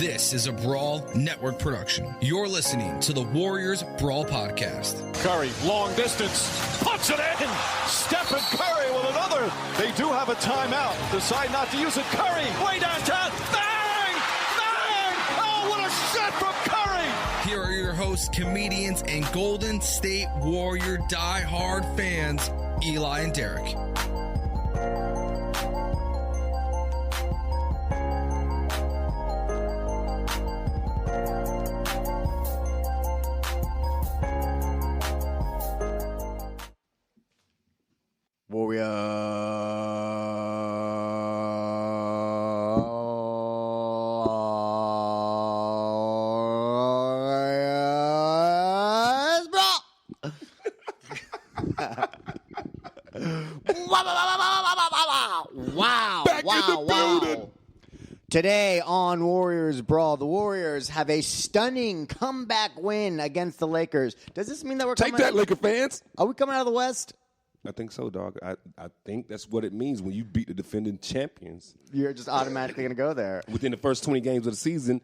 This is a Brawl Network production. You're listening to the Warriors Brawl Podcast. Curry, long distance, puts it in. Stephen Curry with another. They do have a timeout. Decide not to use it. Curry, way downtown. Bang! Bang! Oh, what a shot from Curry! Here are your hosts, comedians, and Golden State Warrior die-hard fans, Eli and Derek. Warriors Brawl. Wow. Today on Warriors Brawl, the Warriors have a stunning comeback win against the Lakers. Does this mean that we're Take that, Laker fans. Are we coming out of the West? I think so, dog. I think that's what it means when you beat the defending champions. You're just automatically going to go there. Within the first 20 games of the season,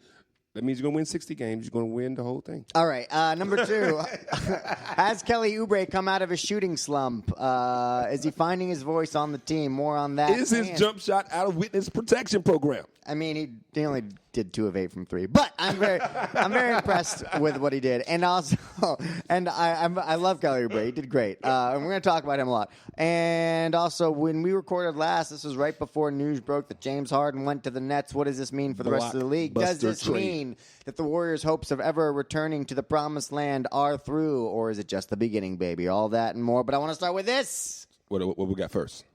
that means you're going to win 60 games. You're going to win the whole thing. All right. Number two, has Kelly Oubre come out of his shooting slump? Is he finding his voice on the team? More on that. Is his jump shot out of witness protection program? I mean, he only did 2 of 8 from 3, but I'm very impressed with what he did, and also, I love Kelly Oubre. He did great, and we're going to talk about him a lot. And also, when we recorded last, this was right before news broke that James Harden went to the Nets. What does this mean for the rest of the league? Does this mean that the Warriors' hopes of ever returning to the promised land are through, or is it just the beginning, baby? All that and more. But I want to start with this. What we got first?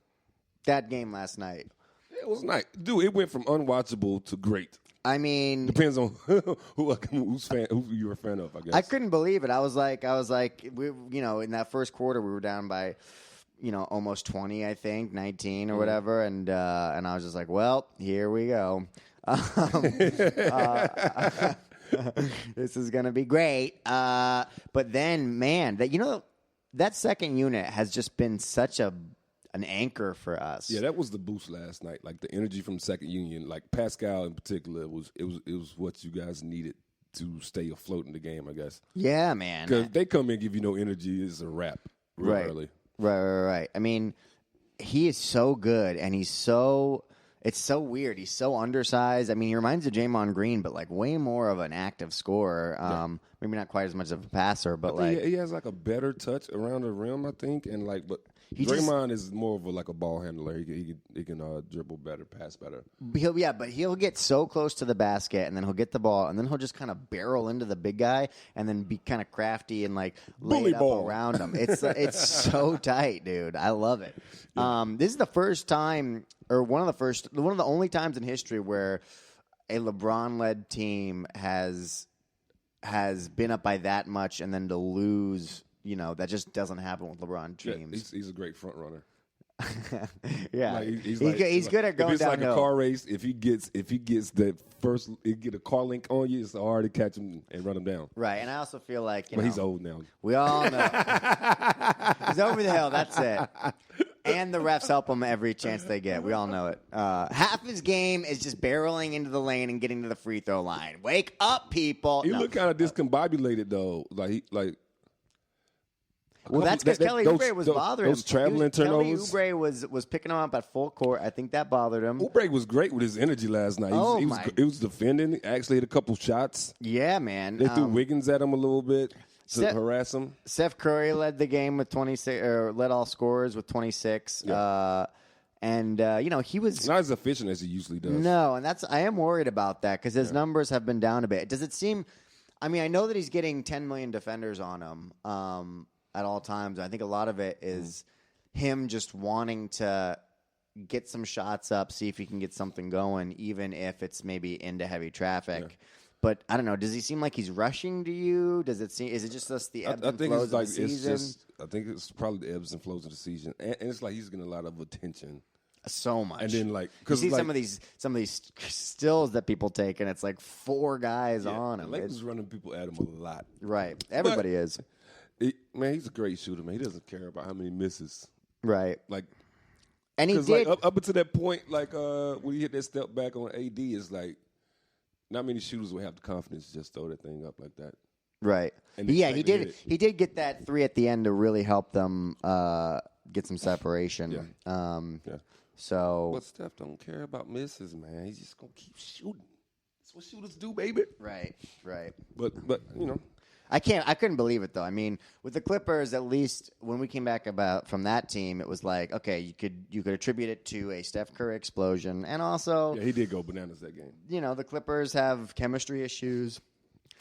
That game last night. It was nice. Dude, it went from unwatchable to great. I mean, depends on who you're a fan of, I guess. I couldn't believe it. I was like, in that first quarter, we were down by, almost 20, I think, 19 or whatever, and I was just like, well, here we go. This is gonna be great. But then, man, that second unit has just been such an anchor for us. Yeah, that was the boost last night. Like the energy from Second Union, like Pascal in particular, it was what you guys needed to stay afloat in the game, I guess. Yeah, man. Because they come in and give you no energy, it's a wrap real early. Right. I mean, he is so good, and it's so weird. He's so undersized. I mean, he reminds of Draymond Green, but like way more of an active scorer. Maybe not quite as much of a passer, but he has like a better touch around the rim, I think, and but Draymond is more of a ball handler. He can dribble better, pass better. But he'll get so close to the basket, and then he'll get the ball, and then he'll just kind of barrel into the big guy, and then be kind of crafty and lay it up around him. It's so tight, dude. I love it. This is the first time, or one of the only times in history where a LeBron-led team has been up by that much, and then to lose. That just doesn't happen with LeBron teams. Yeah, he's a great front runner. Yeah, he's good at going downhill. If it's like a car race, if he gets that first, get a car link on you, it's hard to catch him and run him down. Right, and I also feel like he's old now. We all know he's over the hill. That's it. And the refs help him every chance they get. We all know it. Half his game is just barreling into the lane and getting to the free throw line. Wake up, people! He looked kind of discombobulated though. Well, that's because Kelly Oubre was bothering him. Those traveling turnovers. Kelly Oubre was picking him up at full court. I think that bothered him. Oubre was great with his energy last night. He was defending. He actually hit a couple shots. Yeah, man. They threw Wiggins at him a little bit to harass him. Steph Curry led the game with 26, or led all scorers with 26. Yeah. He was not as efficient as he usually does. No, and I am worried about that because his numbers have been down a bit. Does it seem? I mean, I know that he's getting 10 million defenders on him. At all times. I think a lot of it is him just wanting to get some shots up, see if he can get something going, even if it's maybe into heavy traffic. Yeah. But I don't know. Does he seem like he's rushing to you? Is it just the ebbs and flows of the season? I think it's probably the ebbs and flows of the season, and it's like he's getting a lot of attention. So much, and then you see some of these stills that people take, and it's like 4 guys on him. Lakers running people at him a lot, right? Everybody is. He's a great shooter, man. He doesn't care about how many misses. Right. And he did. Up until that point, when he hit that step back on AD, it's like, not many shooters will have the confidence to just throw that thing up like that. Right. And Yeah, expect he to did. hit it. He did get that 3 at the end to really help them get some separation. Yeah. So. But Steph don't care about misses, man. He's just gonna keep shooting. That's what shooters do, baby. Right. But you know. I couldn't believe it though. I mean, with the Clippers, at least when we came back from that team, it was like, okay, you could attribute it to a Steph Curry explosion, and also, Yeah, he did go bananas that game. you know, the Clippers have chemistry issues.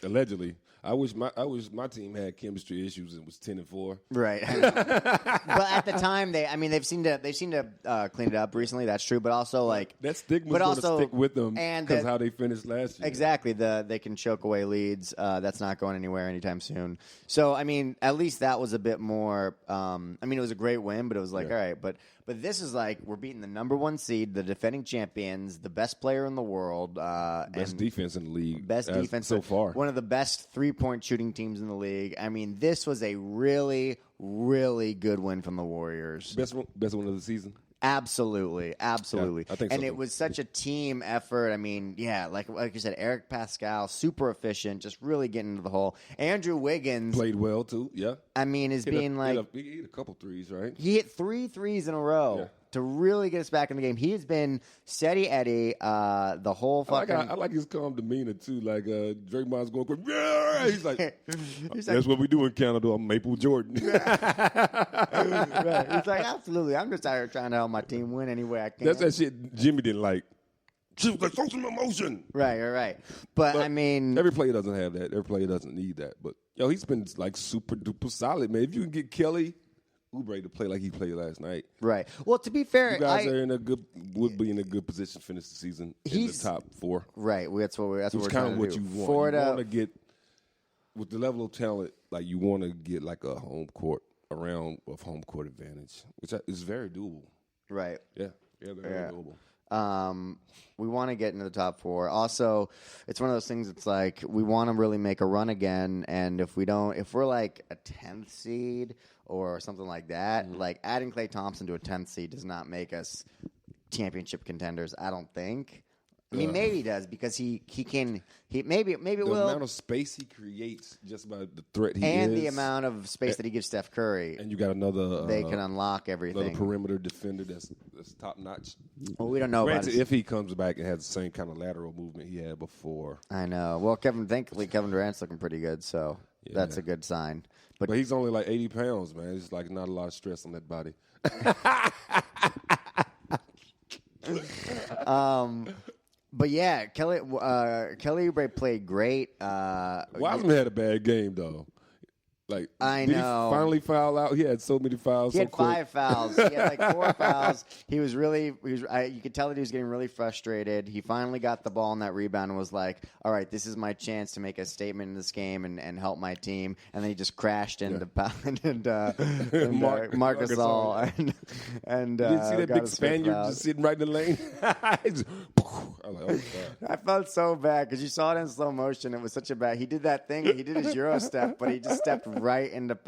Allegedly. I wish my team had chemistry issues and was 10-4. Right. But at the time, they've seen to clean it up recently. That's true. But also, like, That stigma's but going to also- stick with them and because that- how they finished last year. exactly, they can choke away leads. That's not going anywhere anytime soon. So, I mean, at least that was a bit more. I mean, it was a great win, but it was like, all right, but this is like we're beating the number 1 seed, the defending champions, the best player in the world, Best and defense in the league. best defense so far. One of the best 3-point shooting teams in the league. I mean, this was a really, really good win from the Warriors. Best one of the season. Absolutely. Yeah, I think so, And it too. was such a team effort. I mean, yeah, like you said, Eric Pascal, super efficient, just really getting into the hole. Andrew Wiggins, Played well too. Yeah. I mean, is being like he hit a couple threes, right? he hit 3 threes in a row. Yeah. To really get us back in the game. He has been steady Eddie the whole fucking. I like his calm demeanor too. Like Draymond's going crazy. Yeah! He's like, He's that's what we do in Canada. I'm Maple Jordan. right. He's like, absolutely. I'm just out here trying to help my team win any way I can. That's that shit Jimmy didn't like. She was like, show some emotion. Right. But I mean, Every player doesn't have that. Every player doesn't need that. But yo, he's been like super duper solid, man. If you can get Kelly Oubre to play like he played last night, right. Well, to be fair, you guys would be in a good position to finish the season in the He's- top 4. right. That's what we're It's trying kind to of what do. you want. For You the- want to get with the level of talent, like you want to get like a home court advantage, which is very doable. right. Yeah, very doable. We want to get into the top 4. Also, it's one of those things. It's like we want to really make a run again, and if we're like a 10th seed or something like that, like adding Klay Thompson to a 10th seed does not make us championship contenders. I don't think. I mean, maybe he does because he maybe it The will. amount of space he creates, just by the threat he And is, the amount of space that he gives Steph Curry, and you got another they can unlock another perimeter perimeter defender that's top notch. Well, we don't know about Granted, his- if he comes back and has the same kind of lateral movement he had before, I know. Well, thankfully Kevin Durant's looking pretty good, so that's a good sign. but he's only like 80 pounds, man. It's like not a lot of stress on that body. But yeah, Kelly Oubre played great. Wiseman had a bad game though. Like I did know. he finally foul out? He had so many fouls. He so had quick. 5 fouls. He had like 4 fouls. You could tell that he was getting really frustrated. He finally got the ball on that rebound and was like, all right, this is my chance to make a statement in this game and help my team. And then he just crashed into Marcus All. And You didn't see that got big his 5th Spaniard foul. just sitting right in the lane. Just, I was like, oh, God. I felt so bad because you saw it in slow motion. It was such a bad. He did that thing. He did his Euro step, but he just stepped right into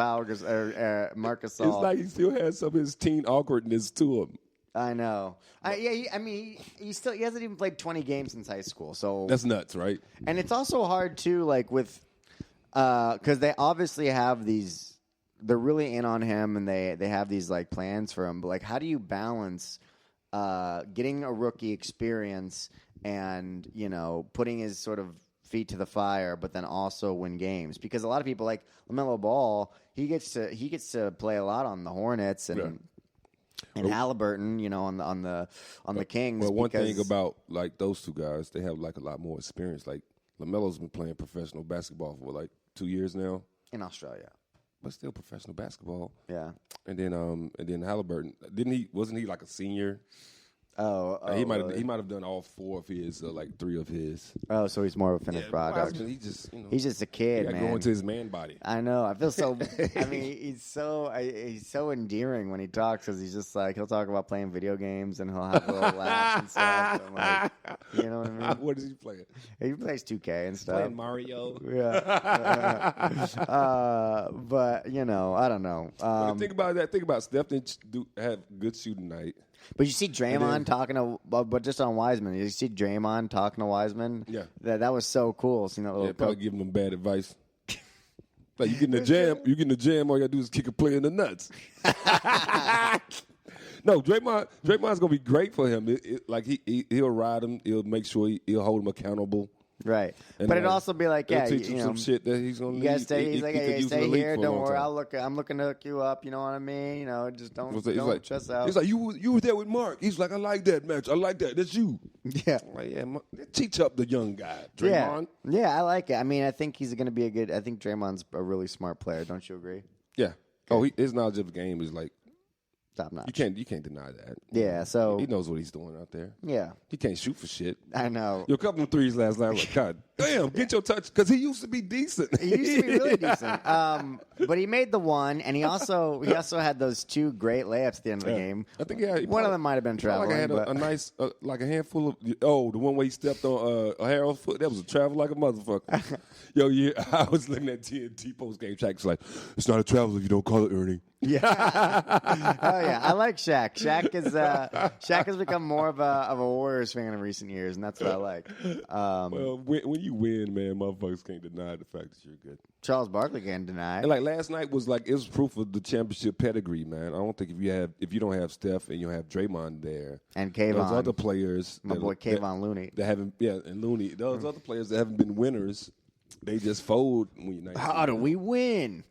Marcus All. It's like he still has some of his teen awkwardness to him. I know. He hasn't even played 20 games since high school. So That's nuts, right? and it's also hard too, like with because they obviously have these. They're really in on him, and they have these like plans for him. But like, how do you balance getting a rookie experience and putting his sort of feet to the fire, but then also win games? Because a lot of people like LaMelo Ball, he gets to play a lot on the Hornets and Halliburton, on the Kings. Well, one because, thing about like those two guys, they have like a lot more experience. Like LaMelo's been playing professional basketball for like 2 years now, in Australia, but still professional basketball. yeah. And then Halliburton, wasn't he like a senior? He He might have done all 4 of his, like 3 of his. Oh, so he's more of a finished product. Wiseman, he just He's just a kid, he got man. going to his man body. I know. I feel so. I mean, he's so endearing when he talks because he's just like he'll talk about playing video games and he'll have little laughs and stuff. I'm like, you know what I mean? What is he playing? He plays 2K and stuff. Playing Mario. Yeah. But I don't know. Think about that. Think about Steph didn't have good shooting night. But you see Draymond talking to, but just on Wiseman. You see Draymond talking to Wiseman. Yeah, that was so cool. Seeing that little probably giving them bad advice. Like you get in the jam, all you gotta do is kick a player in the nuts. No, Draymond's gonna be great for him. He'll ride him. He'll make sure he'll hold him accountable. Right, and but it'd also be like, yeah, teach him some shit that he's gonna. You guys stay. He's like, hey, stay here. Don't worry. I'm looking to hook you up. You know what I mean? You know, just don't stress out. He's like, you were there with Mark. He's like, I like that match. I like that. That's you. Yeah, like, yeah. Teach up the young guy, Draymond. Yeah, I like it. I mean, I think he's gonna be a good. I think Draymond's a really smart player. Don't you agree? Yeah. Okay. His knowledge of the game is like. Top notch. You can't deny that. Yeah, so he knows what he's doing out there. Yeah, he can't shoot for shit. I know. A couple of threes last night. I'm like, God damn, get your touch because he used to be decent. He used to be really decent. But he made the one, and he also had those 2 great layups at the end of the game. I think one of them might have been traveling. Like I had a nice, like a handful of. Oh, the one where he stepped on Harold's foot. That was a travel like a motherfucker. Yo, yeah, I was looking at TNT post game track. It's like it's not a travel if you don't call it Ernie. Yeah. Oh yeah, I like Shaq. Shaq has become more of a Warriors fan in recent years, and that's what I like. Well, when you win, man, motherfuckers can't deny the fact that you're good. Charles Barkley can't deny. And like last night was like it was proof of the championship pedigree, man. I don't think if you don't have Steph and you have Draymond there and Kayvon, those other players, my boy Kayvon Looney, that haven't and Looney, those other players that haven't been winners, they just fold when you're 19. How do we win?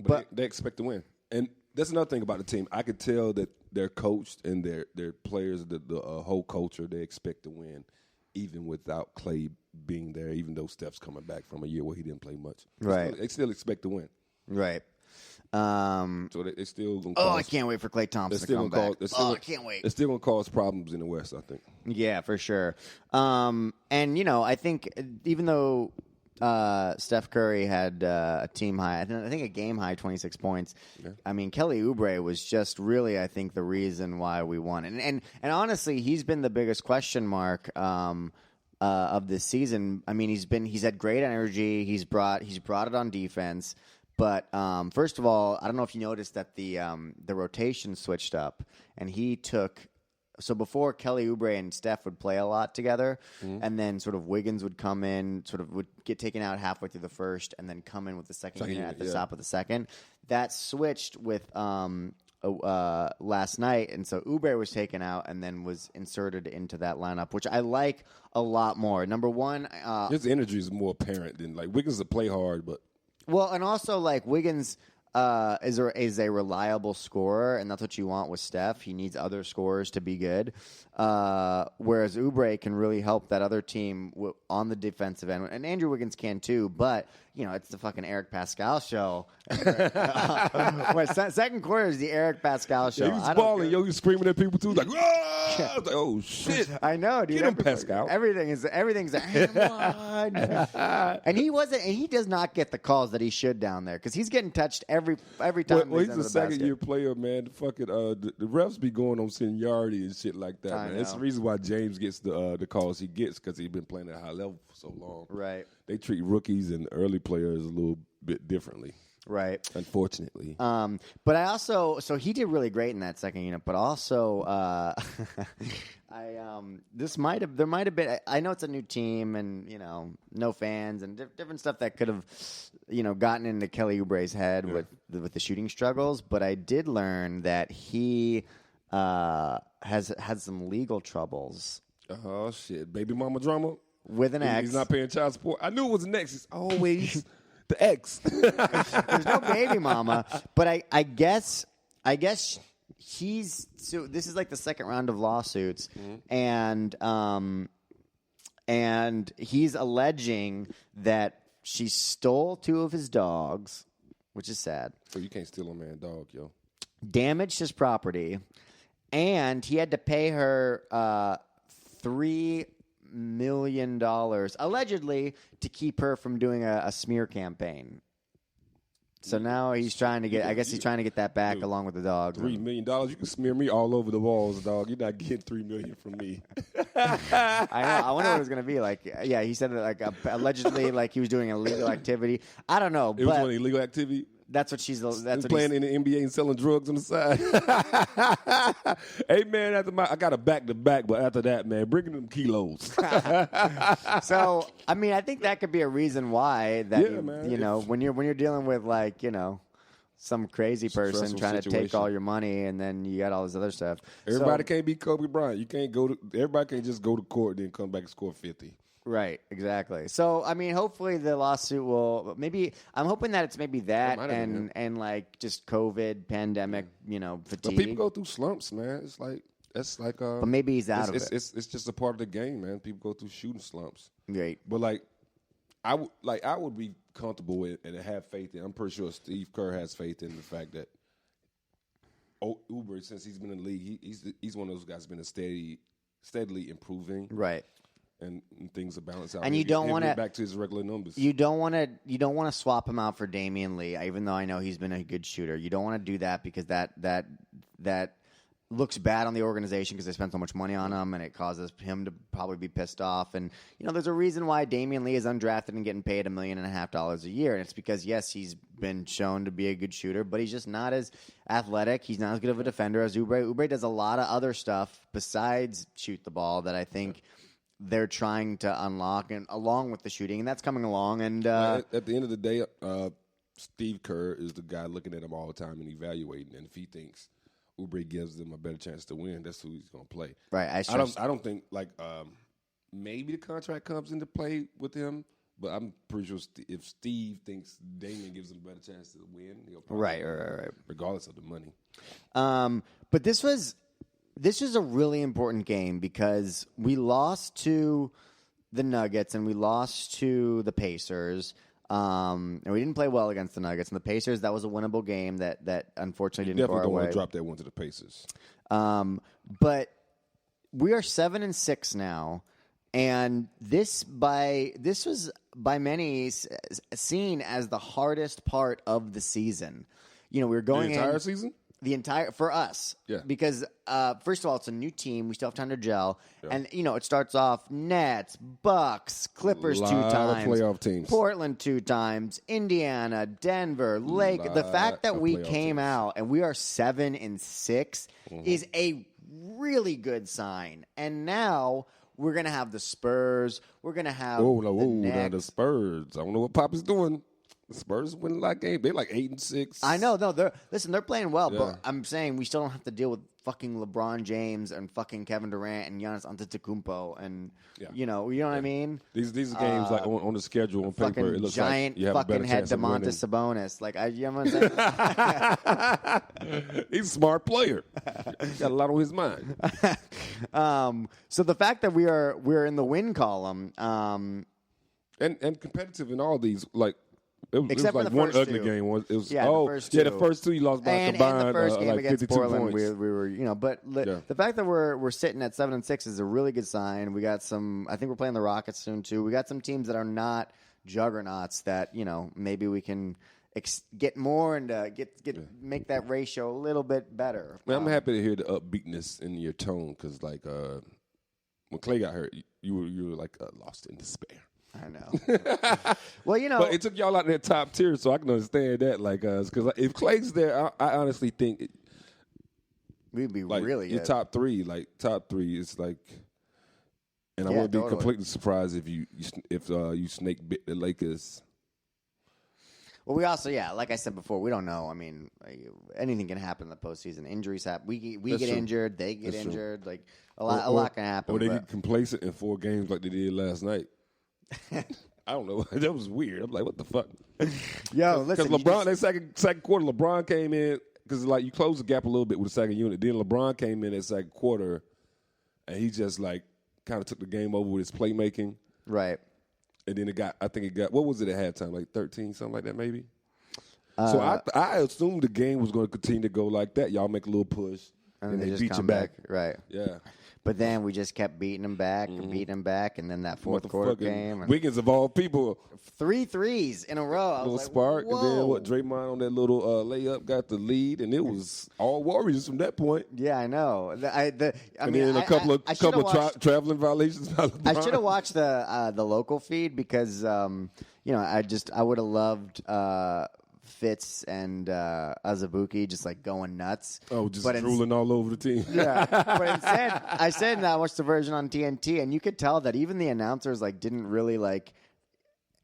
But they expect to win, and that's another thing about the team. I could tell that they're coached and their players, the whole culture, they expect to win, even without Clay being there. Even though Steph's coming back from a year where he didn't play much, right? They still expect to win, right? So they still gonna. I can't wait for Klay Thompson to come back. I can't wait. It's still gonna cause problems in the West, I think. Yeah, for sure. And I think even though. Steph Curry had a team high, I think a game high 26 points. Yeah. I mean, Kelly Oubre was just really, I think, the reason why we won. And honestly, he's been the biggest question mark of this season. I mean, he's had great energy. He's brought it on defense. But first of all, I don't know if you noticed that the rotation switched up, and he took. So before, Kelly Oubre and Steph would play a lot together, and then sort of Wiggins would come in, sort of would get taken out halfway through the first, and then come in with the second unit at the top of the second. That switched with last night, and so Oubre was taken out and then was inserted into that lineup, which I like a lot more. Number one, his energy is more apparent than like Wiggins will play hard, but and also like Wiggins. Is a reliable scorer, and that's what you want with Steph. He needs other scorers to be good. Whereas Oubre can really help that other team on the defensive end, and Andrew Wiggins can too. But it's the fucking Eric Pascal show. Second quarter is the Eric Pascal show. Yeah, he was balling, he was screaming at people too, like, I was like, oh shit! I know, dude. Get him, Pascal. Everything's a and he does not get the calls that he should down there because he's getting touched every time. Well, he's a second-year player, man. The fucking the refs be going on seniority and shit like that. Man. That's the reason why James gets the calls he gets because he's been playing at a high level for so long. Right. They treat rookies and early players a little bit differently. Right. Unfortunately. But I also so he did really great in that second unit, but also there might have been I know it's a new team and no fans and different stuff that could have gotten into Kelly Oubre's head with the shooting struggles, but I did learn that he has had some legal troubles. Oh shit, baby mama drama with an ex. He's not paying child support. I knew it was an ex. It's always the ex. There's no baby mama, but I guess he's so this is like the second round of lawsuits, and he's alleging that she stole 2 of his dogs, which is sad. So you can't steal a man's dog, yo. Damaged his property, and he had to pay her $3 million allegedly to keep her from doing a smear campaign. So now he's trying to get. I guess he's trying to get that back along with the dog. $3 million. You can smear me all over the walls, dog. You're not getting $3 million from me. I know. I wonder what it was going to be like. Yeah, he said that allegedly like he was doing illegal activity. I don't know. It was an illegal activity. That's what she's. That's He's what playing in the NBA and selling drugs on the side. Hey man, I got a back to back, but after that, man, bringing them kilos. So I mean, I think that could be a reason why that Yeah, man. you know when you're dealing with like some crazy person Stressful trying to take situation. all your money and then you got all this other stuff. Everybody can't be Kobe Bryant. You can't everybody can't just go to court and then come back and score 50. Right, exactly. So, I mean, hopefully the lawsuit will I'm hoping that it's maybe that might have been and like just COVID, pandemic, But fatigue. people go through slumps, man. That's like but maybe he's out of it. It's just a part of the game, man. People go through shooting slumps. Right. But I would be comfortable with and have faith in. I'm pretty sure Steve Kerr has faith in the fact that Oubre, since he's been in the league, he's one of those guys who's been steadily improving. Right. And things are balanced out. And you don't want to want back to his regular numbers. You don't want to swap him out for Damian Lee, even though I know he's been a good shooter. You don't want to do that because that looks bad on the organization because they spent so much money on him, and it causes him to probably be pissed off. And there's a reason why Damian Lee is undrafted and getting paid $1.5 million a year, and it's because yes, he's been shown to be a good shooter, but he's just not as athletic. He's not as good of a defender as Oubre. Oubre does a lot of other stuff besides shoot the ball that I think they're trying to unlock, and along with the shooting, and that's coming along. And at the end of the day, Steve Kerr is the guy looking at him all the time and evaluating. And if he thinks Oubre gives them a better chance to win, that's who he's going to play. Right. I don't think maybe the contract comes into play with him, but I'm pretty sure if Steve thinks Damian gives him a better chance to win, he'll probably right. regardless of the money. But this was a really important game because we lost to the Nuggets and we lost to the Pacers. And we didn't play well against the Nuggets. And the Pacers, that was a winnable game that unfortunately didn't go our Definitely don't way. want to drop that one to the Pacers. But we are 7-6 now. And this was by many seen as the hardest part of the season. We were going The entire season? For us. Yeah. Because, first of all, it's a new team. We still have time to gel. Yeah. And, it starts off Nets, Bucks, Clippers 2 times. Playoff teams. Portland 2 times. Indiana, Denver, Lake. The fact that we came out and we are 7-6 is a really good sign. And now we're going to have the Spurs. We're going to have the Knicks. Now the Spurs. I don't know what Pop is doing. The Spurs win a lot of games. They're like 8-6. I know. No, they're playing well, Yeah. but I'm saying we still don't have to deal with fucking LeBron James and fucking Kevin Durant and Giannis Antetokounmpo and you know what I mean. These are games like on the schedule on paper. It looks giant like you have a better fucking head chance of winning. Domantas Sabonis. Like you know what I'm saying? He's a smart player. Got a lot on his mind. So the fact that we're in the win column, and competitive in all these like. It was Except like for the one first ugly two. game. The first two. The first two you lost by and combined the first game like against 52 Portland, points. we were but the fact that we're sitting at 7-6 is a really good sign. We got some. I think we're playing the Rockets soon too. We got some teams that are not juggernauts that maybe we can get more and make that ratio a little bit better. Man, I'm happy to hear the upbeatness in your tone because like when Clay got hurt, you were like lost in despair. I know. Well, but it took y'all out in that top tier, so I can understand that. Like, because if Clay's there, I honestly think we'd be like, really your good. top three. It's like, and I wouldn't be completely surprised if you snake bit the Lakers. Well, we also, like I said before, we don't know. I mean, anything can happen in the postseason. Injuries happen. We get true. injured. They get That's injured. True. Like a lot can happen. Or they get complacent in 4 games like they did last night. I don't know. That was weird. I'm like, what the fuck? Yo, listen. Because LeBron, that second quarter, LeBron came in because like you closed the gap a little bit with the second unit. Then LeBron came in that second quarter, and he just like kind of took the game over with his playmaking. Right. And then I think it got what was it at halftime? Like 13, something like that, maybe. So I assumed the game was going to continue to go like that. Y'all make a little push, and they just beat you come back. Right. Yeah. But then we just kept beating them back and beating them back, and then that fourth quarter game. And Wiggins of all people. 3 threes in a row. I was Little like, spark, whoa. and then Draymond on that little layup got the lead, and it was all Warriors from that point. Yeah, I know. Then a couple of traveling violations. I should have watched the local feed because I would have loved Fitz and Azubuike just like going nuts. Oh, just drooling all over the team. Yeah, but instead, I said I watched the version on TNT, and you could tell that even the announcers like didn't really like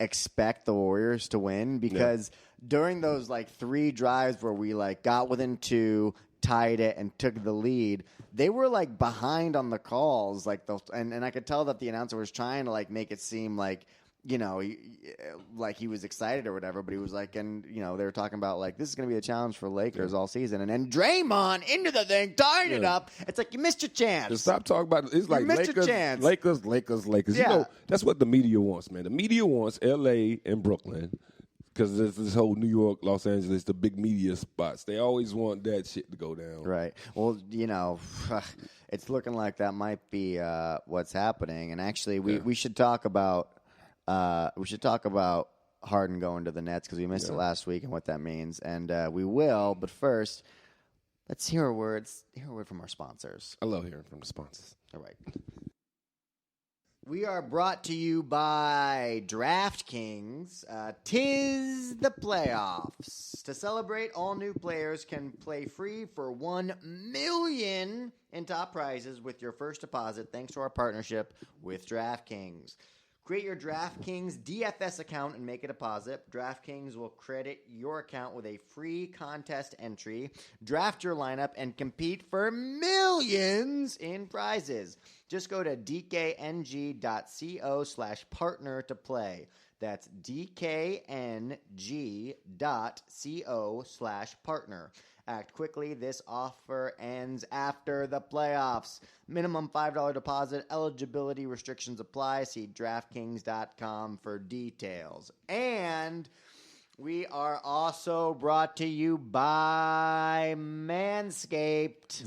expect the Warriors to win because during those like 3 drives where we like got within 2, tied it, and took the lead, they were like behind on the calls, like and I could tell that the announcer was trying to like make it seem like, you know, like he was excited or whatever, but he was like, and you know, they were talking about like this is going to be a challenge for Lakers all season, and then Draymond into the thing, tying it up. It's like you missed your chance. Just stop talking about it. It's like Lakers. Yeah. You know, that's what the media wants, man. The media wants L.A. and Brooklyn because there's this whole New York, Los Angeles, the big media spots. They always want that shit to go down. Right. Well, you know, it's looking like that might be what's happening, and actually, we should talk about. Harden going to the Nets because we missed it last week and what that means, and we will. But first, let's hear a word from our sponsors. I love hearing from the sponsors. All right. We are brought to you by DraftKings. 'Tis the playoffs. To celebrate, all new players can play free for $1 million in top prizes with your first deposit, thanks to our partnership with DraftKings. Create your DraftKings DFS account and make a deposit. DraftKings will credit your account with a free contest entry. Draft your lineup and compete for millions in prizes. Just go to dkng.co/partner to play. That's dkng.co/partner. Act quickly. This offer ends after the playoffs. Minimum $5 deposit. Eligibility restrictions apply. See DraftKings.com for details. And we are also brought to you by Manscaped.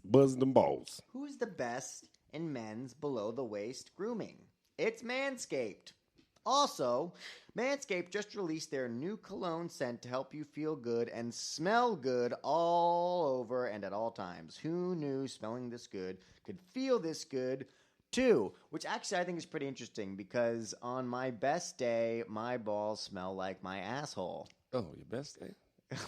Buzzing them balls. Who's the best in men's below-the-waist grooming? It's Manscaped. Also, Manscaped just released their new cologne scent to help you feel good and smell good all over and at all times. Who knew smelling this good could feel this good too? Which actually I think is pretty interesting because on my best day, my balls smell like my asshole. Oh, your best day?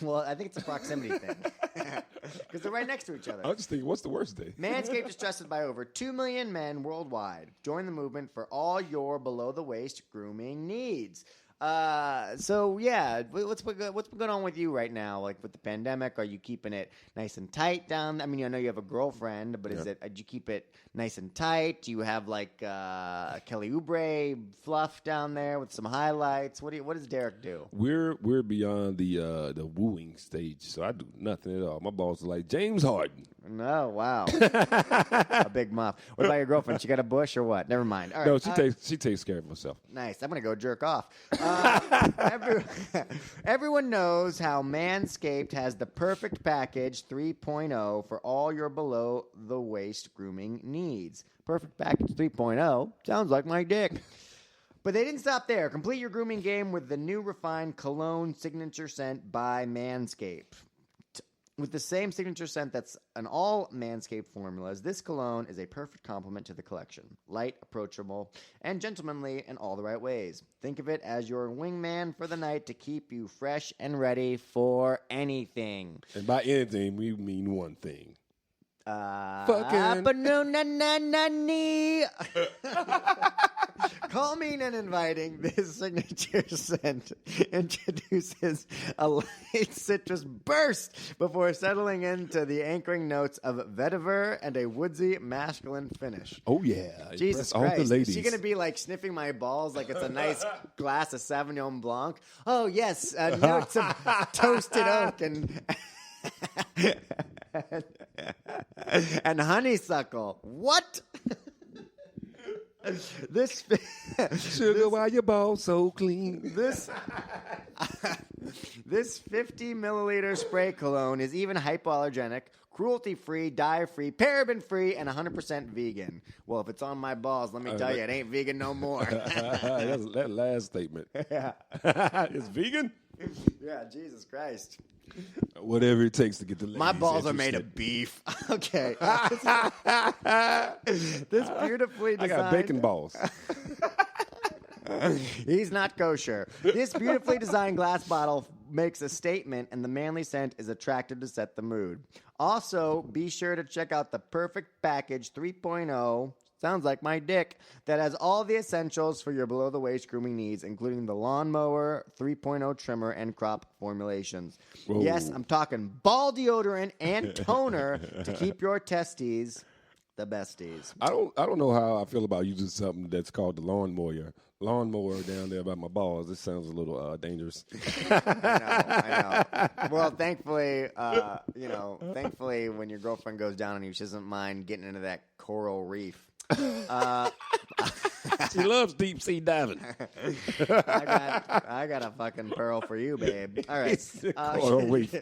Well, I think it's a proximity thing because they're right next to each other. I was just thinking, what's the worst day? Manscaped is trusted by over 2 million men worldwide. Join the movement for all your below-the-waist grooming needs. So yeah, what's been going on with you right now? Like with the pandemic, are you keeping it nice and tight down? I mean, I know you have a girlfriend, but do you keep it nice and tight? Do you have like Kelly Oubre fluff down there with some highlights? What does Derek do? We're beyond the wooing stage, so I do nothing at all. My balls are like James Harden. No, wow, a big muff. What about your girlfriend? She got a bush or what? Never mind. All right. No, she takes care of herself. Nice. I'm gonna go jerk off. Everyone knows how Manscaped has the perfect package 3.0 for all your below-the-waist grooming needs. Perfect package 3.0 sounds like my dick. But they didn't stop there. Complete your grooming game with the new refined cologne signature scent by Manscaped. With the same signature scent that's in all Manscaped formulas, this cologne is a perfect complement to the collection. Light, approachable, and gentlemanly in all the right ways. Think of it as your wingman for the night to keep you fresh and ready for anything. And by anything, we mean one thing. Fucking. Calming and inviting, this signature scent introduces a light citrus burst before settling into the anchoring notes of vetiver and a woodsy masculine finish. Oh, yeah. Jesus Impress Christ. all the ladies. Is she going to be like sniffing my balls like it's a nice glass of Sauvignon Blanc? Oh, yes. Notes of toasted oak and honeysuckle. What? This sugar, why your balls so clean? This 50 milliliter spray cologne is even hypoallergenic, cruelty-free, dye-free, paraben-free, and 100% vegan. Well, if it's on my balls, let me tell you, it ain't vegan no more. That's that last statement. Yeah. It's vegan? Yeah, Jesus Christ. Whatever it takes to get the ladies My balls interested. are made of beef. Okay. This beautifully designed... I got bacon balls. He's not kosher. This beautifully designed glass bottle makes a statement, and the manly scent is attractive to set the mood. Also, be sure to check out the Perfect Package 3.0. Sounds like my dick. That has all the essentials for your below-the-waist grooming needs, including the Lawnmower 3.0 trimmer and crop formulations. Whoa. Yes, I'm talking ball deodorant and toner to keep your testes the besties. I don't know how I feel about using something that's called the lawnmower down there by my balls. This sounds a little dangerous. I know. Well, thankfully, thankfully, when your girlfriend goes down on you, she doesn't mind getting into that coral reef. She loves deep sea diving. I got a fucking pearl for you, babe. All right. Coral reef.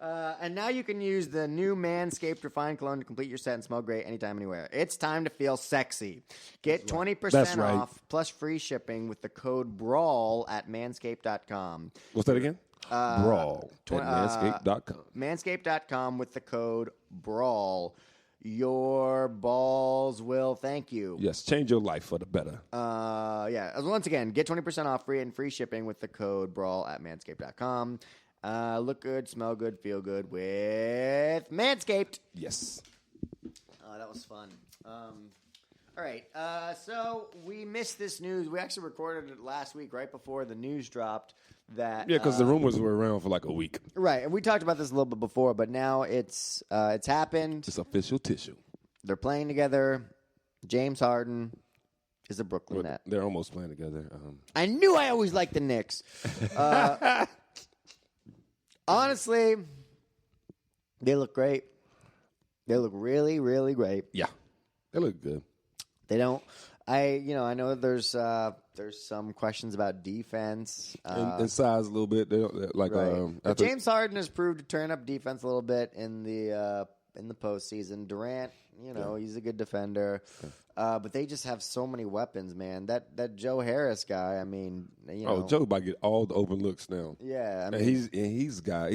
And now you can use the new Manscaped Refined Cologne to complete your set and smell great anytime, anywhere. It's time to feel sexy. Get 20% off plus free shipping with the code BRAWL at manscaped.com. What's that again? Brawl at manscaped.com. Manscaped.com with the code BRAWL. Your balls will thank you. Yes, change your life for the better. Once again, get 20% off free and free shipping with the code BRAWL at manscaped.com. Look good, smell good, feel good with Manscaped. Yes. That was fun. All right. So we missed this news. We actually recorded it last week, right before the news dropped. Yeah, because the rumors were around for like a week. Right, and we talked about this a little bit before, but now it's happened. It's official tissue. They're playing together. James Harden is a Brooklyn Net. They're almost playing together. I knew I always liked the Knicks. Honestly, they look great. They look really, really great. Yeah, they look good. They don't. I know there's some questions about defense and size a little bit. They don't, like right. But James Harden has proved to turn up defense a little bit in the postseason. Durant, he's a good defender, but they just have so many weapons, man. That Joe Harris guy, I mean, Joe about to get all the open looks now. Yeah, I mean, and he's got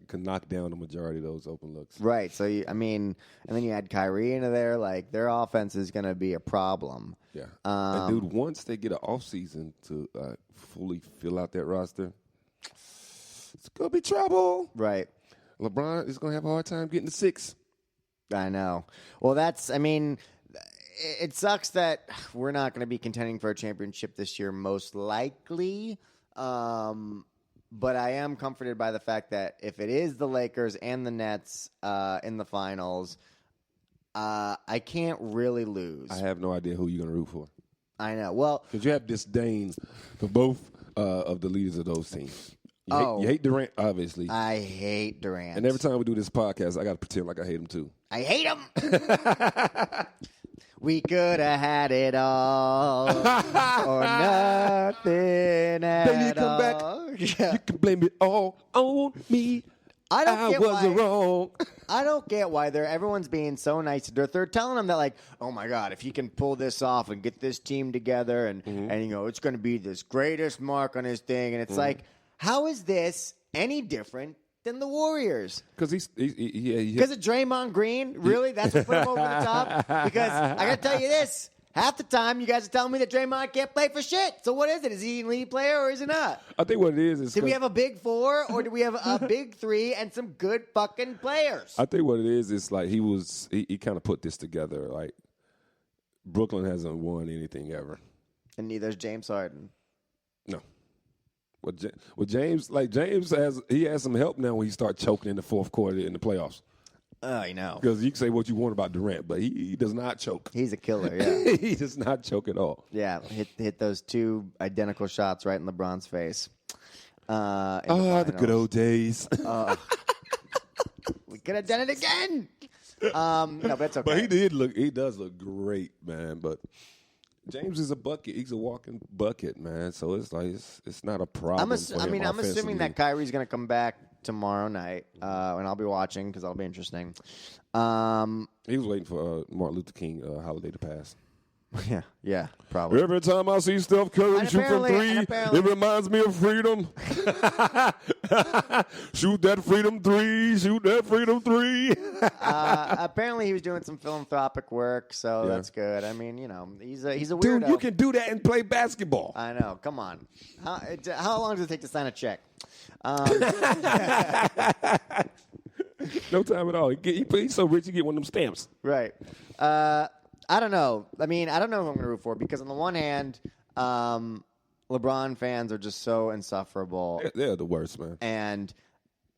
can knock down the majority of those open looks. Right. So and then you add Kyrie into there. Like their offense is going to be a problem. Yeah. And dude, once they get an off season to fully fill out that roster, it's gonna be trouble. Right. LeBron is gonna have a hard time getting to 6. I know. Well, it sucks that we're not going to be contending for a championship this year, most likely. But I am comforted by the fact that if it is the Lakers and the Nets in the finals, I can't really lose. I have no idea who you're going to root for. I know. Well, because you have disdain for both of the leaders of those teams. You hate Durant, obviously. I hate Durant. And every time we do this podcast, I got to pretend like I hate him too. I hate him. We could have had it all or nothing at all. Back. Yeah. You can blame it all on me. I was wrong. I don't get why everyone's being so nice. They're telling them that, like, oh my God, if he can pull this off and get this team together, and it's going to be this greatest mark on his thing, and it's like, how is this any different than the Warriors? Because because of Draymond Green, really? That's what put him over the top. Because I got to tell you this. Half the time, you guys are telling me that Draymond can't play for shit. So what is it? Is he a lead player or is he not? I think what it is do we have a big 4 or do we have a big 3 and some good fucking players? I think what it is like he kind of put this together. Like, Brooklyn hasn't won anything ever. And neither is James Harden. No. Well, James has some help now when he starts choking in the fourth quarter in the playoffs. I know. Because you can say what you want about Durant, but he does not choke. He's a killer, yeah. He does not choke at all. Yeah, hit those 2 identical shots right in LeBron's face. The good old days. We could have done it again. No, but it's okay. But he does look great, man. But James is a bucket. He's a walking bucket, man. So it's like it's not a problem. I'm assuming that Kyrie's going to come back tomorrow night, and I'll be watching because that'll be interesting. He was waiting for Martin Luther King holiday to pass. Yeah, probably. Every time I see Steph Curry shoot from three, it reminds me of freedom. Shoot that freedom three. Shoot that freedom three. Apparently, he was doing some philanthropic work, so that's good. I mean, he's a weirdo. Dude, you can do that and play basketball. I know. Come on. How long does it take to sign a check? No time at all. He's so rich, you get one of them stamps. Right. I don't know. I mean, I don't know who I'm going to root for because on the one hand, LeBron fans are just so insufferable. They're the worst, man. And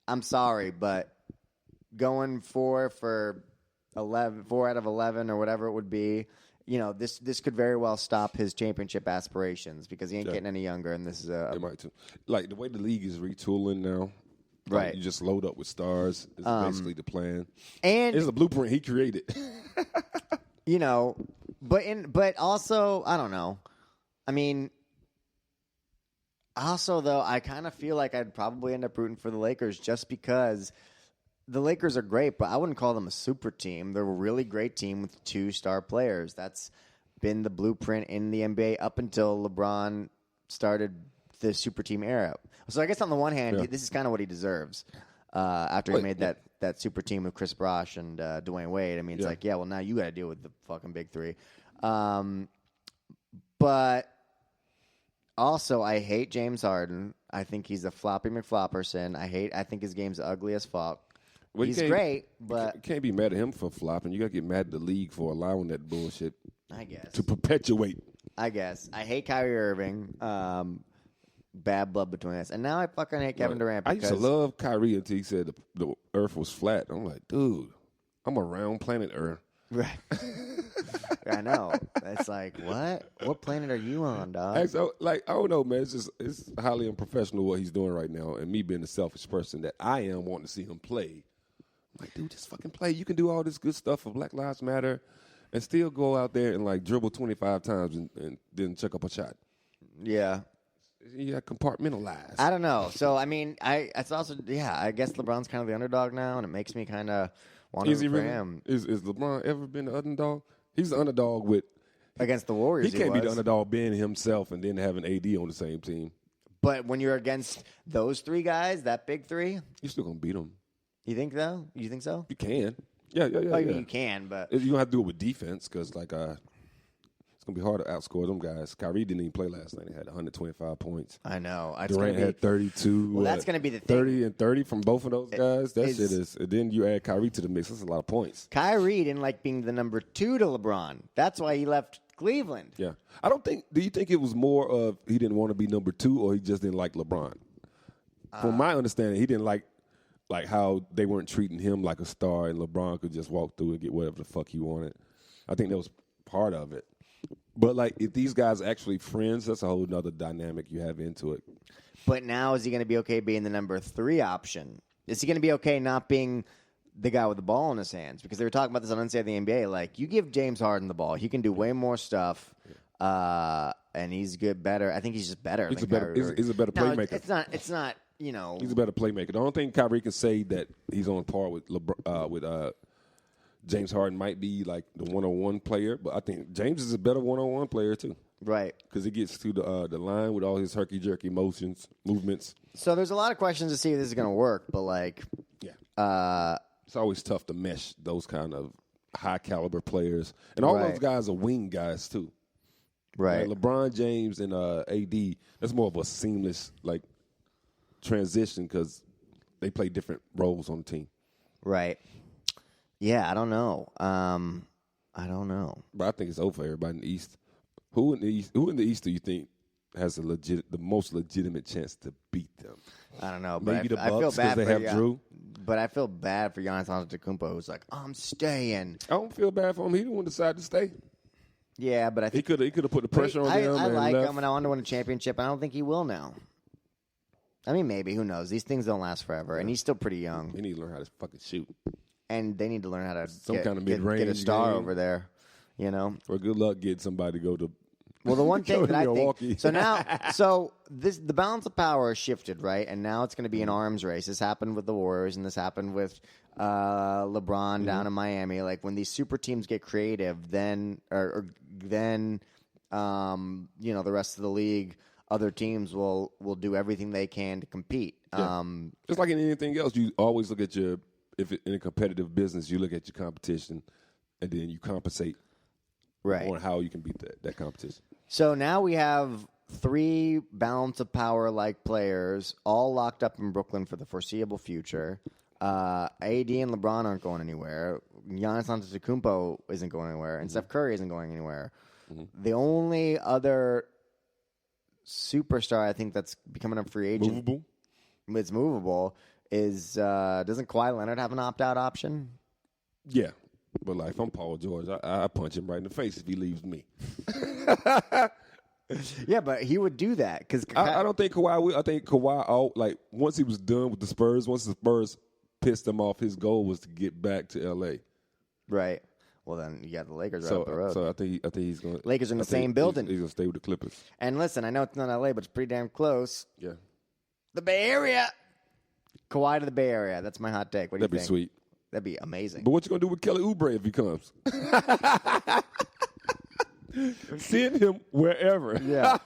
I'm sorry, but going 4 out of 11 or whatever it would be, this could very well stop his championship aspirations because he ain't getting any younger, and this is It might too. Like the way the league is retooling now. Right. You just load up with stars is basically the plan. And it's a blueprint he created. But also, I don't know. I mean, also, though, I kind of feel like I'd probably end up rooting for the Lakers just because the Lakers are great, but I wouldn't call them a super team. They're a really great team with 2 star players. That's been the blueprint in the NBA up until LeBron started the super team era. So I guess on the one hand, this is kind of what he deserves after he made that super team with Chris Bosh and Dwayne Wade. I mean, it's like, well, now you got to deal with the fucking big 3. But also, I hate James Harden. I think he's a floppy McFlopperson. I think his game's ugly as fuck. Well, he's great, but you can't be mad at him for flopping. You got to get mad at the league for allowing that bullshit. I guess to perpetuate. I guess I hate Kyrie Irving. Bad blood between us, and now I fucking hate Kevin Durant. I used to love Kyrie until he said the Earth was flat. I'm like, dude, I'm a round planet Earth. Right. I know. It's like, what? What planet are you on, dog? So, I don't know, man. It's highly unprofessional what he's doing right now, and me being the selfish person that I am, wanting to see him play. I'm like, dude, just fucking play. You can do all this good stuff for Black Lives Matter, and still go out there and dribble 25 times and then check up a shot. Yeah. Yeah, compartmentalized. I don't know. So I mean, it's also I guess LeBron's kind of the underdog now, and it makes me kind of want to root for him. Is LeBron ever been the underdog? He's the underdog against the Warriors. He can't be the underdog being himself and then having AD on the same team. But when you're against those 3 guys, that big 3, you're still gonna beat them. You think though? You think so? You can. Yeah. I mean, you can, but you don't have to do it with defense because it's gonna be hard to outscore them guys. Kyrie didn't even play last night. He had 125 points. I know. Durant had 32. Well, that's gonna be the thing. 30 and 30 from both of those guys. That shit is. And then you add Kyrie to the mix. That's a lot of points. Kyrie didn't like being the number 2 to LeBron. That's why he left Cleveland. Yeah. I don't think. Do you think it was more of he didn't want to be number 2 or he just didn't like LeBron? From my understanding, he didn't like how they weren't treating him like a star and LeBron could just walk through and get whatever the fuck he wanted. I think that was part of it. But, if these guys are actually friends, that's a whole nother dynamic you have into it. But now is he going to be okay being the number 3 option? Is he going to be okay not being the guy with the ball in his hands? Because they were talking about this on Inside the NBA. You give James Harden the ball, he can do way more stuff, and he's better. I think he's just better. He's a better playmaker. It's not. He's a better playmaker. The only thing Kyrie can say that he's on par with James Harden might be the one-on-one player, but I think James is a better one-on-one player too. Right. Because he gets to the line with all his herky-jerky movements. So there's a lot of questions to see if this is going to work, but it's always tough to mesh those kind of high-caliber players. And all those guys are wing guys too. Right. LeBron James and AD, that's more of a seamless transition because they play different roles on the team. Right. Yeah, I don't know. But I think it's over for everybody in the East. Who in the East do you think has the most legitimate chance to beat them? I don't know. Maybe the Bucks because they have Drew. But I feel bad for Giannis Antetokounmpo, who's like, I'm staying. I don't feel bad for him. He didn't want to decide to stay. Yeah, but I think he could have put the pressure on him. I like left. him, and I want to win a championship. I don't think he will now. I mean, maybe. Who knows? These things don't last forever, and he's still pretty young. He needs to learn how to fucking shoot. And they need to learn how to kind of mid-range get a star game. over there, Or good luck getting somebody to go to Well, the one thing Go that to I Milwaukee. think the balance of power has shifted, right? And now it's going to be an arms race. This happened with the Warriors, and this happened with LeBron down in Miami. Like when these super teams get creative, then the rest of the league, other teams will do everything they can to compete. Yeah. Just like in anything else, you always look at in a competitive business, you look at your competition, and then you compensate on how you can beat that competition. So now we have 3 balance of power-like players all locked up in Brooklyn for the foreseeable future. AD and LeBron aren't going anywhere. Giannis Antetokounmpo isn't going anywhere, and Steph Curry isn't going anywhere. Mm-hmm. The only other superstar I think that's becoming a free agent, it's movable, is doesn't Kawhi Leonard have an opt-out option? Yeah. But like, if I'm Paul George, I punch him right in the face if he leaves me. Yeah, but he would do that because I don't think Kawhi would. I think Kawhi, once he was done with the Spurs, once the Spurs pissed him off, his goal was to get back to L.A. Right. Well, then you got the Lakers right up the road. So I think he's going. Lakers are in the same building. He's going to stay with the Clippers. And listen, I know it's not L.A., but it's pretty damn close. Yeah. The Bay Area. Kawhi to the Bay Area. That's my hot take. What do you think? That'd be sweet. That'd be amazing. But what you gonna do with Kelly Oubre if he comes? Send him wherever. Yeah,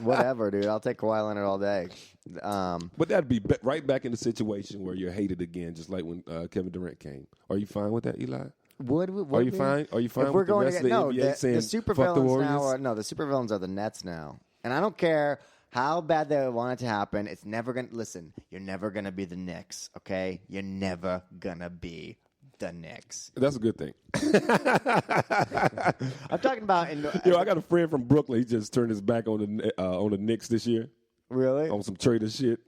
whatever, dude. I'll take Kawhi Leonard all day. But that'd be right back in the situation where you're hated again, just like when Kevin Durant came. Are you fine with that, Eli? Are you fine? Are you fine if with the rest of the NBA saying the super fuck the villains Warriors? the super villains are the Nets now, and I don't care how bad they want it to happen. It's never gonna listen. You're never gonna be the Knicks, okay? You're never gonna be the Knicks. That's a good thing. I'm talking about. I got a friend from Brooklyn. He just turned his back on the Knicks this year. Really? On some trader shit.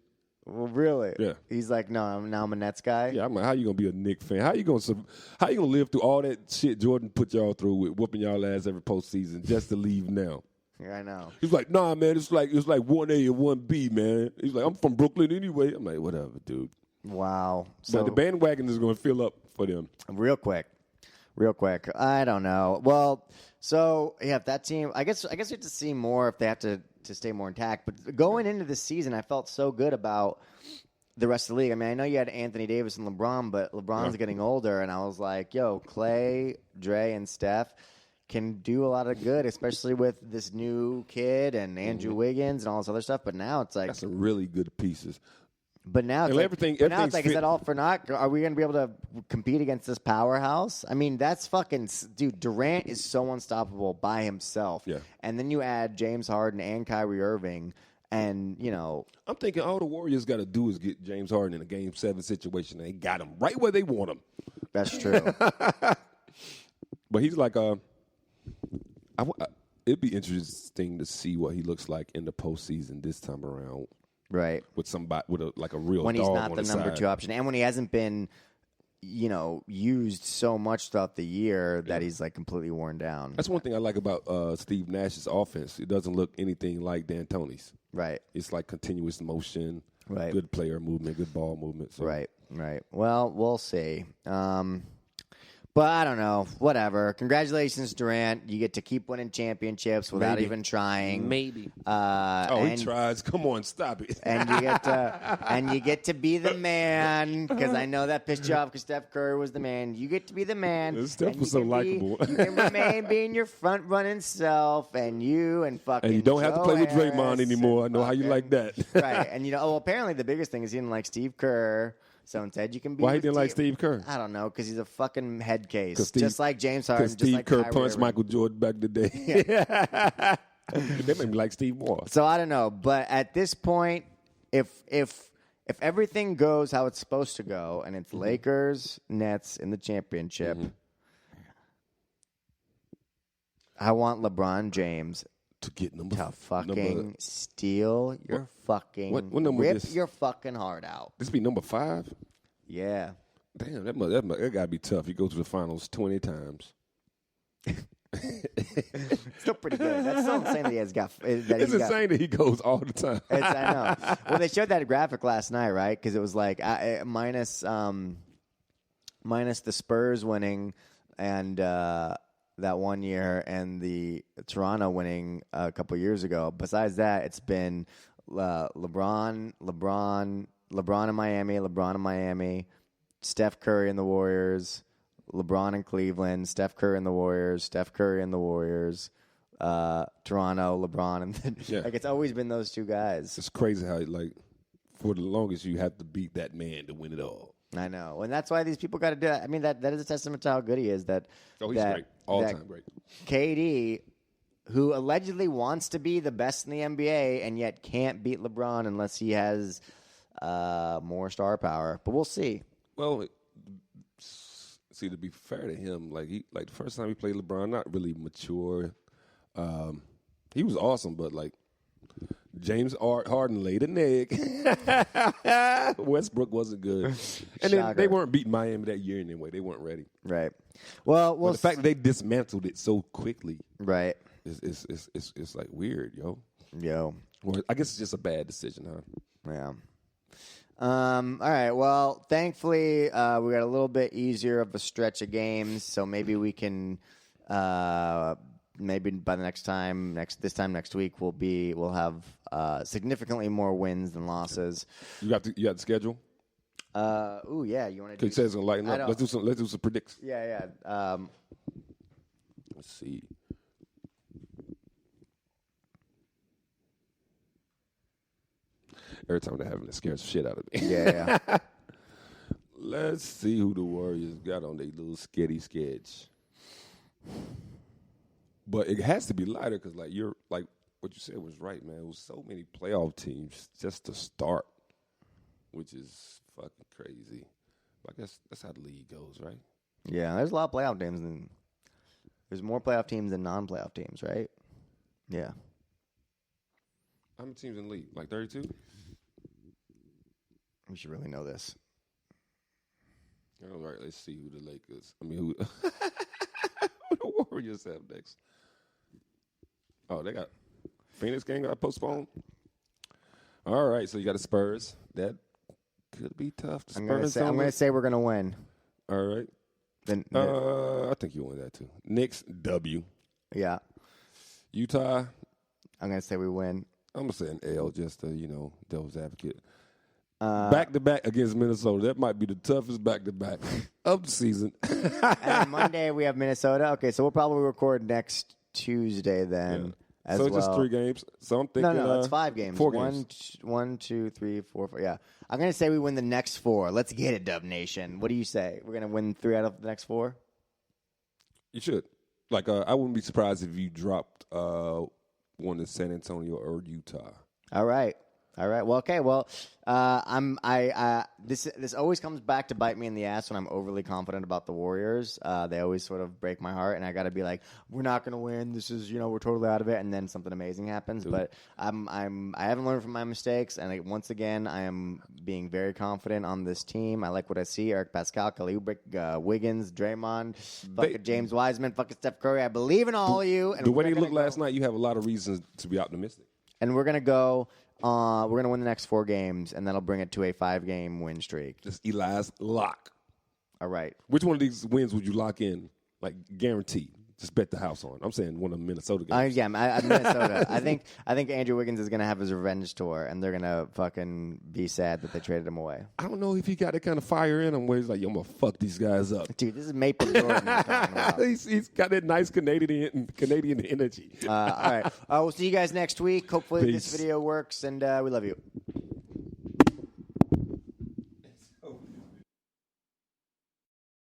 Well, really? Yeah. He's like, no, I'm a Nets guy. Yeah, I'm like, how you gonna be a Knicks fan? How you gonna live through all that shit Jordan put y'all through with whooping y'all ass every postseason just to leave now? Yeah, I know. He's like, nah, man, it's like 1A and 1B, man. He's like, I'm from Brooklyn anyway. I'm like, whatever, dude. Wow. So the bandwagon is going to fill up for them. Real quick. I don't know. Well, so yeah, if that team, I guess we have to see more if they have to stay more intact. But going into this season, I felt so good about the rest of the league. I mean, I know you had Anthony Davis and LeBron, but LeBron's getting older, and I was like, yo, Clay, Dre, and Steph can do a lot of good, especially with this new kid and Andrew Wiggins and all this other stuff. But now it's like that's some really good pieces. But now it's is that all for naught? Are we going to be able to compete against this powerhouse? I mean, that's fucking dude. Durant is so unstoppable by himself. Yeah. And then you add James Harden and Kyrie Irving, and I'm thinking all the Warriors got to do is get James Harden in a Game 7 situation. They got him right where they want him. That's true. But he's like it'd be interesting to see what he looks like in the postseason this time around. Right. With somebody with a real when dog he's not on the number side. 2 option, and when he hasn't been, used so much throughout the year that he's like completely worn down. That's one thing I like about Steve Nash's offense. It doesn't look anything like D'Antoni's. Right. It's like continuous motion. Right. Good player movement. Good ball movement. So. Right. Well, we'll see. But I don't know. Whatever. Congratulations, Durant. You get to keep winning championships without even trying. Maybe. He tries. Come on, stop it. And you get to be the man, because I know that pissed you off because Steph Curry was the man. You get to be the man. Steph was so likable. You can remain being your front running self, and you don't have to play with Harris Draymond anymore. I know how you like that. Right. And apparently the biggest thing is he didn't like Steve Kerr. So instead, you can be. Why he didn't like Steve Kerr? I don't know, because he's a fucking head case, just like James Harden. Because Steve like Kerr Kyrie punched Irving. Michael Jordan back in the day. Yeah. They made me like Steve Moore. So I don't know, but at this point, if everything goes how it's supposed to go, and it's Lakers, Nets in the championship, I want LeBron James to get fucking steal your fucking what number rip is this? your fucking heart out. This be number 5? Yeah. Damn, that got to be tough. You go to the finals 20 times. Still pretty good. That's still insane that he has got. It's insane that he goes all the time. I know. Well, they showed that graphic last night, right? Because it was like minus the Spurs winning and that one year and the Toronto winning a couple years ago. Besides that, it's been LeBron in Miami, Steph Curry in the Warriors, LeBron in Cleveland, Steph Curry in the Warriors, Toronto, LeBron, and then like it's always been those two guys. It's crazy how like for the longest you have to beat that man to win it all. I know, and that's why these people got to do it. I mean, that is a testament to how good he is. He's great, all time great. KD, who allegedly wants to be the best in the NBA, and yet can't beat LeBron unless he has more star power. But we'll see. Well, see, to be fair to him, like the first time he played LeBron, not really mature. He was awesome, but like James Harden laid an egg. Westbrook wasn't good, and then they weren't beating Miami that year anyway. They weren't ready. Right. Well, but the fact that they dismantled it so quickly, right, is like weird, yo. Or I guess it's just a bad decision, huh? Yeah. All right. Well, thankfully, we got a little bit easier of a stretch of games, so maybe we can. Maybe by the this time next week, we'll have significantly more wins than losses. You got the schedule? Ooh, yeah. You want to? He says it's gonna lighten up. Let's do some predicts. Yeah. Let's see. Every time they're having to scare the shit out of me. Yeah. Let's see who the Warriors got on their little sketchy sketch. But it has to be lighter because, like, what you said was right, man. It was so many playoff teams just to start, which is fucking crazy. I guess that's how the league goes, right? Yeah, there's a lot of playoff teams. There's more playoff teams than non-playoff teams, right? Yeah. How many teams in the league? Like 32? We should really know this. All right, let's see who the Lakers. Who the Warriors have next. Oh, they got Phoenix game got postponed. All right, so you got the Spurs. That could be tough. I'm going to say we're going to win. All right. Then I think you win that too. Knicks, W. Yeah. Utah. I'm going to say we win. I'm going to say an L just to, devil's advocate. Back-to-back against Minnesota. That might be the toughest back-to-back of the season. And Monday we have Minnesota. Okay, so we'll probably record next Tuesday then. Yeah. So it's just 3 games. So I'm thinking. No, it's 5 games. 4 games. 1, 2, 3, 4, 5. Yeah. I'm going to say we win the next 4. Let's get it, Dub Nation. What do you say? We're going to win 3 out of the next 4? You should. Like, I wouldn't be surprised if you dropped one in San Antonio or Utah. All right. Well, okay. Well, this always comes back to bite me in the ass when I'm overly confident about the Warriors. They always sort of break my heart, and I got to be like, we're not going to win. This is, we're totally out of it, and then something amazing happens. Dude. But I haven't learned from my mistakes, and once again, I am being very confident on this team. I like what I see. Eric Pascal, Kelly Oubre, Wiggins, Draymond, James Wiseman, Steph Curry. I believe in all of you. And the way they looked last night, you have a lot of reasons to be optimistic. And we're going to go. We're going to win the next 4 games, and that'll bring it to a 5-game win streak. Just Eli's lock. All right. Which one of these wins would you lock in, like guaranteed? Just bet the house on. I'm saying one of the Minnesota games. Minnesota. I think Andrew Wiggins is going to have his revenge tour, and they're going to fucking be sad that they traded him away. I don't know if he got that kind of fire in him where he's like, yo, I'm going to fuck these guys up. Dude, this is Maple Jordan we're talking about. He's got that nice Canadian energy. All right. We'll see you guys next week. Hopefully this video works, and we love you.